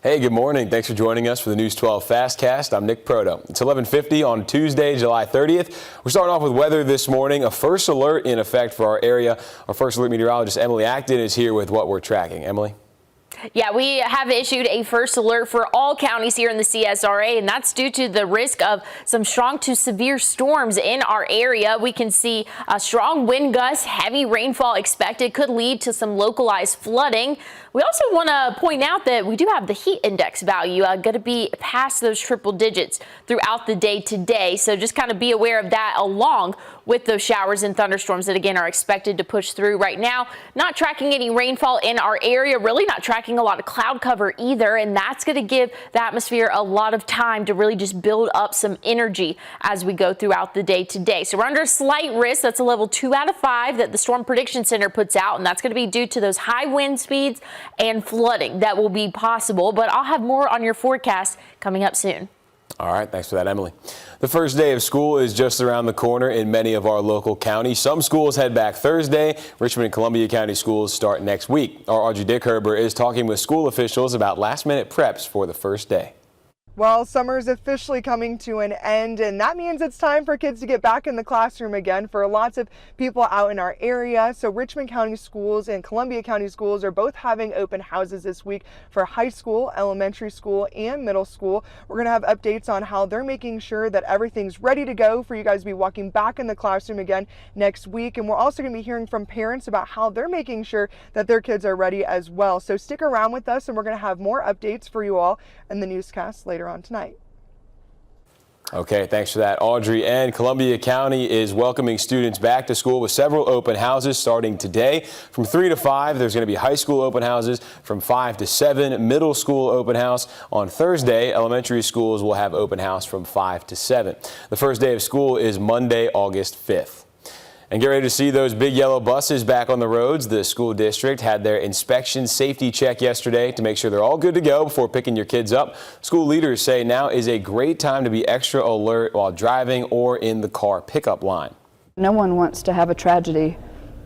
Hey, good morning. Thanks for joining us for the News 12 FastCast. I'm Nick Proto. It's 11:50 on Tuesday, July 30th. We're starting off with weather this morning. A first alert in effect for our area. Our first alert meteorologist, Emily Acton, is here with what we're tracking. Emily? Yeah, we have issued a first alert for all counties here in the CSRA, and that's due to the risk of some strong to severe storms in our area. We can see strong wind gusts, heavy rainfall expected, could lead to some localized flooding. We also want to point out that we do have the heat index value going to be past those triple digits throughout the day today. So just kind of be aware of that along with those showers and thunderstorms that again are expected to push through right now. Not tracking any rainfall in our area, really not tracking a lot of cloud cover either. And that's going to give the atmosphere a lot of time to really just build up some energy as we go throughout the day today. So we're under slight risk. That's a level 2 out of 5 that the Storm Prediction Center puts out. And that's going to be due to those high wind speeds and flooding that will be possible. But I'll have more on your forecast coming up soon. All right, thanks for that, Emily. The first day of school is just around the corner in many of our local counties. Some schools head back Thursday. Richmond and Columbia County schools start next week. Our Audrey Dickherber is talking with school officials about last-minute preps for the first day. Well, summer is officially coming to an end, and that means it's time for kids to get back in the classroom again for lots of people out in our area. So Richmond County schools and Columbia County schools are both having open houses this week for high school, elementary school, and middle school. We're going to have updates on how they're making sure that everything's ready to go for you guys to be walking back in the classroom again next week. And we're also going to be hearing from parents about how they're making sure that their kids are ready as well. So stick around with us, and we're going to have more updates for you all in the newscast later on tonight. Okay, thanks for that, Audrey. And Columbia County is welcoming students back to school with several open houses starting today. From 3 to 5, there's going to be high school open houses. From 5 to 7, middle school open house. On Thursday, elementary schools will have open house from 5 to 7. The first day of school is Monday, August 5th. And get ready to see those big yellow buses back on the roads. The school district had their inspection safety check yesterday to make sure they're all good to go before picking your kids up. School leaders say now is a great time to be extra alert while driving or in the car pickup line. No one wants to have a tragedy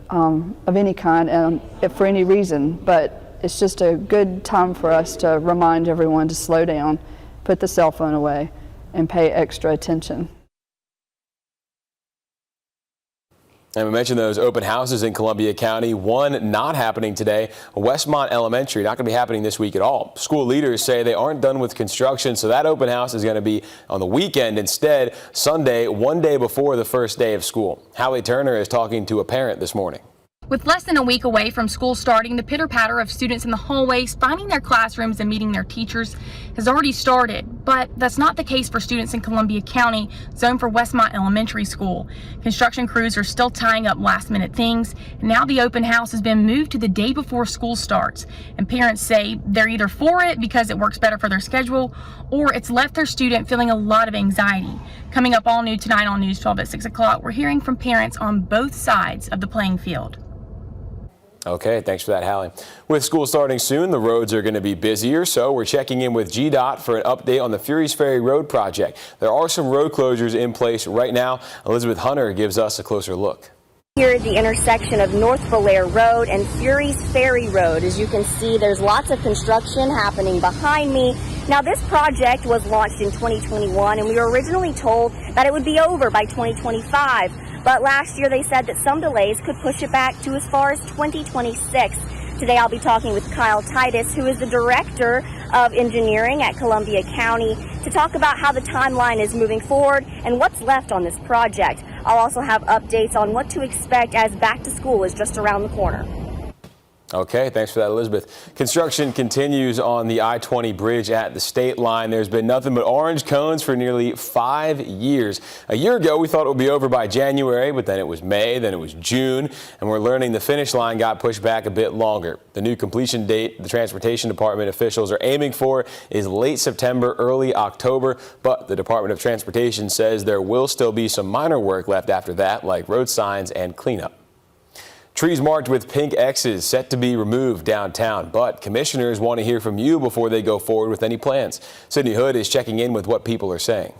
of any kind for any reason, but it's just a good time for us to remind everyone to slow down, put the cell phone away, and pay extra attention. And we mentioned those open houses in Columbia County. One not happening today. Westmont Elementary, not going to be happening this week at all. School leaders say they aren't done with construction, so that open house is going to be on the weekend instead, Sunday, one day before the first day of school. Hallie Turner is talking to a parent this morning. With less than a week away from school starting, the pitter-patter of students in the hallways finding their classrooms and meeting their teachers has already started. But that's not the case for students in Columbia County, zoned for Westmont Elementary School. Construction crews are still tying up last-minute things, and now the open house has been moved to the day before school starts. And parents say they're either for it because it works better for their schedule, or it's left their student feeling a lot of anxiety. Coming up all new tonight on News 12 at 6 o'clock, we're hearing from parents on both sides of the playing field. Okay, thanks for that, Hallie. With school starting soon, the roads are going to be busier, so we're checking in with GDOT for an update on the Fury's Ferry Road project. There are some road closures in place right now. Elizabeth Hunter gives us a closer look. Here at the intersection of North Belair Road and Fury's Ferry Road. As you can see, there's lots of construction happening behind me. Now, this project was launched in 2021, and we were originally told that it would be over by 2025. But last year they said that some delays could push it back to as far as 2026. Today I'll be talking with Kyle Titus, who is the Director of Engineering at Columbia County, to talk about how the timeline is moving forward and what's left on this project. I'll also have updates on what to expect as back to school is just around the corner. Okay, thanks for that, Elizabeth. Construction continues on the I-20 bridge at the state line. There's been nothing but orange cones for nearly 5 years. A year ago, we thought it would be over by January, but then it was May, then it was June, and we're learning the finish line got pushed back a bit longer. The new completion date the Transportation Department officials are aiming for is late September, early October, but the Department of Transportation says there will still be some minor work left after that, like road signs and cleanup. Trees marked with pink X's set to be removed downtown, but commissioners want to hear from you before they go forward with any plans. Sydney Hood is checking in with what people are saying.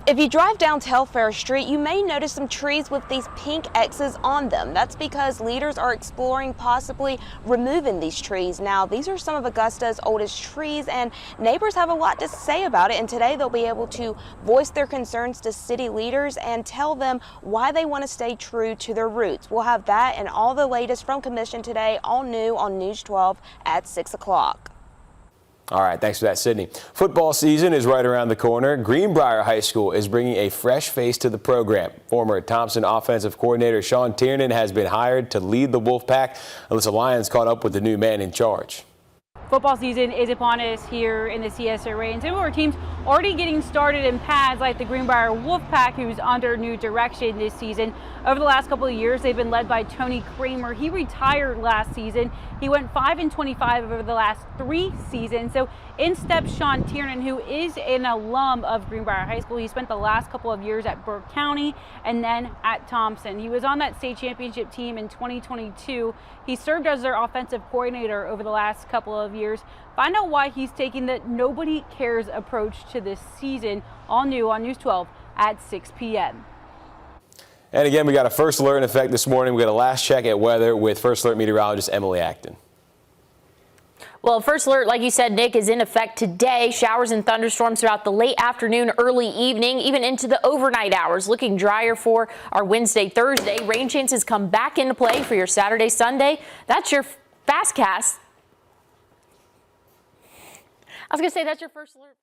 If you drive down Telfair Street, you may notice some trees with these pink X's on them. That's because leaders are exploring possibly removing these trees. Now, these are some of Augusta's oldest trees, and neighbors have a lot to say about it, and today they'll be able to voice their concerns to city leaders and tell them why they want to stay true to their roots. We'll have that and all the latest from Commission today, all new on News 12 at 6 o'clock. All right, thanks for that, Sydney. Football season is right around the corner. Greenbrier High School is bringing a fresh face to the program. Former Thompson offensive coordinator Sean Tiernan has been hired to lead the Wolfpack. Alyssa Lyons caught up with the new man in charge. Football season is upon us here in the CSRA, and some of our teams already getting started in pads, like the Greenbrier Wolfpack, who's under new direction this season. Over the last couple of years, they've been led by Tony Kramer. He retired last season. He went 5-25 over the last 3 seasons. So in steps Sean Tiernan, who is an alum of Greenbrier High School. He spent the last couple of years at Burke County and then at Thompson. He was on that state championship team in 2022. He served as their offensive coordinator over the last couple of years. Find out why he's taking the nobody cares approach to this season, all new on News 12 at 6 p.m. And again, we got a first alert in effect this morning. We got a last check at weather with First Alert meteorologist Emily Acton. Well, first alert, like you said, Nick, is in effect today. Showers and thunderstorms throughout the late afternoon, early evening, even into the overnight hours. Looking drier for our Wednesday, Thursday. Rain chances come back into play for your Saturday, Sunday. That's your FastCast. I was going to say that's your first alert.